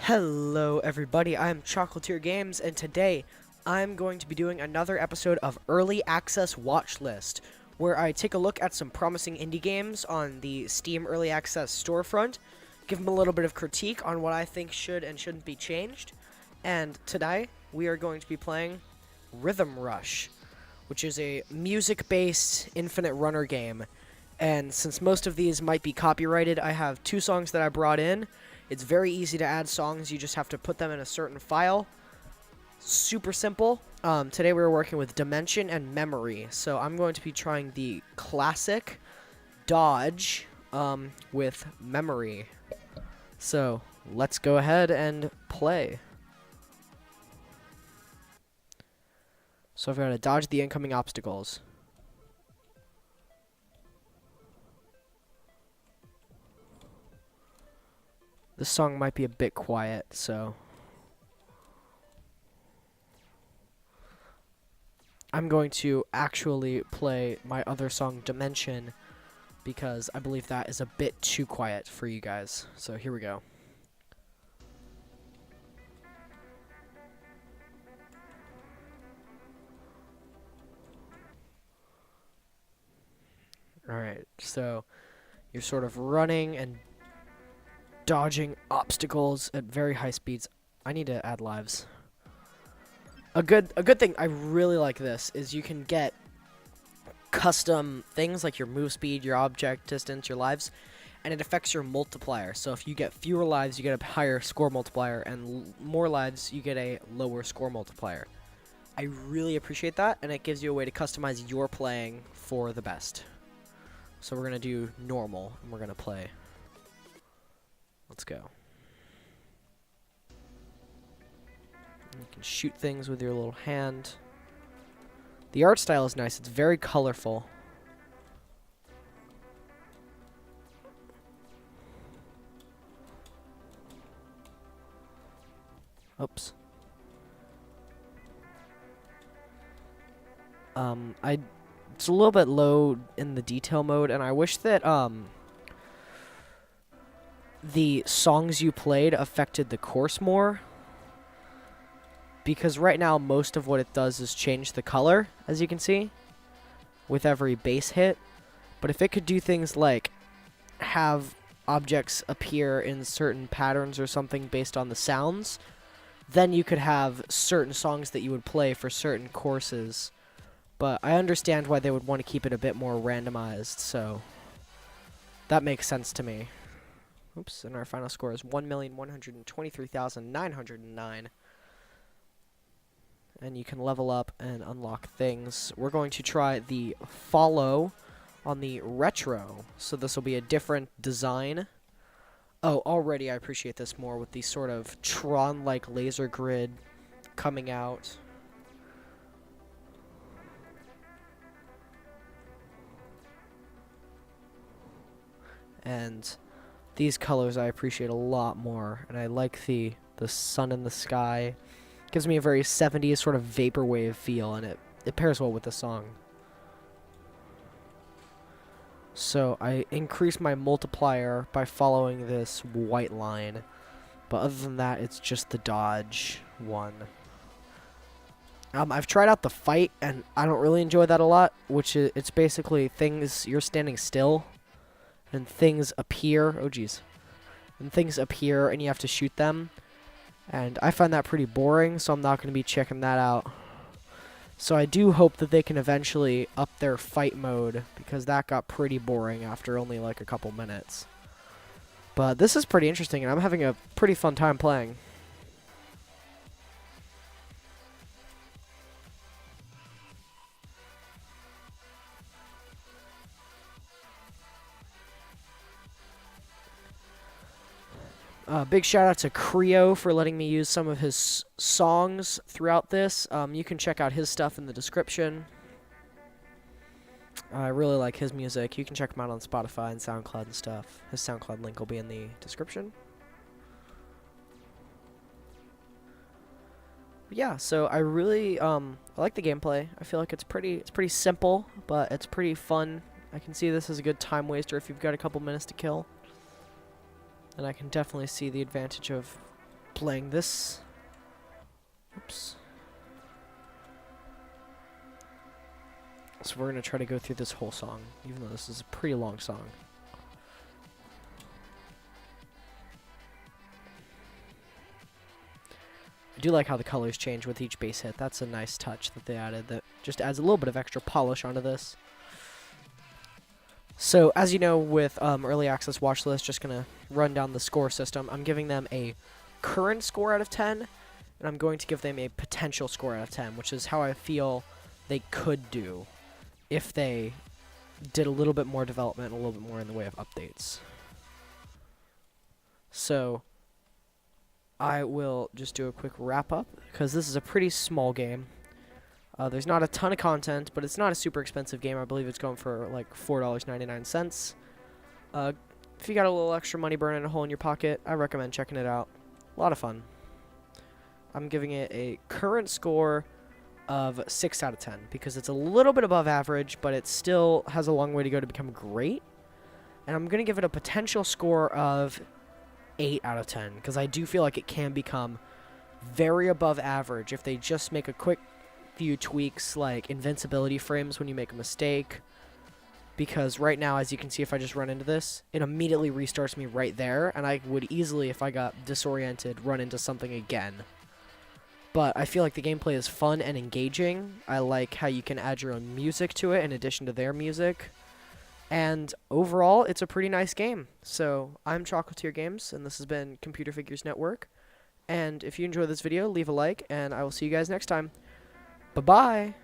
Hello everybody, I'm Chocolatier Games, and today I'm going to be doing another episode of Early Access Watch List, where I take a look at some promising indie games on the Steam Early Access storefront, give them a little bit of critique on what I think should and shouldn't be changed, and today we are going to be playing Rhythm Rush, which is a music-based infinite runner game, and since most of these might be copyrighted, I have two songs that I brought in. It's very easy to add songs. You just have to put them in a certain file. Super simple. Today we're working with Dimension and Memory. So I'm going to be trying the classic Dodge with Memory. So let's go ahead and play. So I've got to dodge the incoming obstacles. This song might be a bit quiet, so I'm going to actually play my other song, Dimension, because I believe that is a bit too quiet for you guys. So here we go. Alright, so you're sort of running and dodging obstacles at very high speeds. I need to add lives. A good thing I really like this is you can get custom things like your move speed, your object distance, your lives, and it affects your multiplier. So if you get fewer lives, you get a higher score multiplier, and more lives, you get a lower score multiplier. I really appreciate that, and it gives you a way to customize your playing for the best. So we're gonna do normal, and we're gonna play. Let's go. You can shoot things with your little hand. The art style is nice. It's very colorful. Oops. It's a little bit low in the detail mode, and I wish that the songs you played affected the course more, because right now most of what it does is change the color, as you can see, with every bass hit. But if it could do things like have objects appear in certain patterns or something based on the sounds, then you could have certain songs that you would play for certain courses. But I understand why they would want to keep it a bit more randomized, so that makes sense to me. Oops, and our final score is 1,123,909. And you can level up and unlock things. We're going to try the follow on the retro. So this will be a different design. Oh, already I appreciate this more with the sort of Tron-like laser grid coming out. And these colors I appreciate a lot more, and I like the sun in the sky. It gives me a very 70s sort of vaporwave feel, and it pairs well with the song. So I increase my multiplier by following this white line, but other than that, it's just the dodge one. I've tried out the fight, and I don't really enjoy that a lot, which is, it's basically things, you're standing still, and things appear, oh geez, and things appear and you have to shoot them, and I find that pretty boring, so I'm not going to be checking that out. So I do hope that they can eventually up their fight mode, because that got pretty boring after only like a couple minutes. But this is pretty interesting, and I'm having a pretty fun time playing. Big shout out to Creo for letting me use some of his songs throughout this. You can check out his stuff in the description. I really like his music. You can check him out on Spotify and SoundCloud and stuff. His SoundCloud link will be in the description. But yeah, so I really I like the gameplay. I feel like it's pretty simple, but it's pretty fun. I can see this as a good time waster if you've got a couple minutes to kill. And I can definitely see the advantage of playing this. Oops. So we're going to try to go through this whole song, even though this is a pretty long song. I do like how the colors change with each bass hit. That's a nice touch that they added that just adds a little bit of extra polish onto this. So, as you know, with Early Access Watch List, just going to run down the score system. I'm giving them a current score out of 10, and I'm going to give them a potential score out of 10, which is how I feel they could do if they did a little bit more development, a little bit more in the way of updates. So, I will just do a quick wrap up, because this is a pretty small game. There's not a ton of content, but it's not a super expensive game. I believe it's going for like $4.99. If you got a little extra money burning a hole in your pocket, I recommend checking it out. A lot of fun. I'm giving it a current score of 6 out of 10, because it's a little bit above average, but it still has a long way to go to become great. And I'm going to give it a potential score of 8 out of 10, because I do feel like it can become very above average if they just make a quick few tweaks, like invincibility frames when you make a mistake. Because right now, as you can see, if I just run into this, it immediately restarts me right there, and I would easily, if I got disoriented, run into something again. But I feel like the gameplay is fun and engaging. I like how you can add your own music to it in addition to their music. And overall, it's a pretty nice game. So, I'm Chocolatier Games, and this has been Computer Figures Network. And if you enjoyed this video, leave a like, and I will see you guys next time. Bye-bye!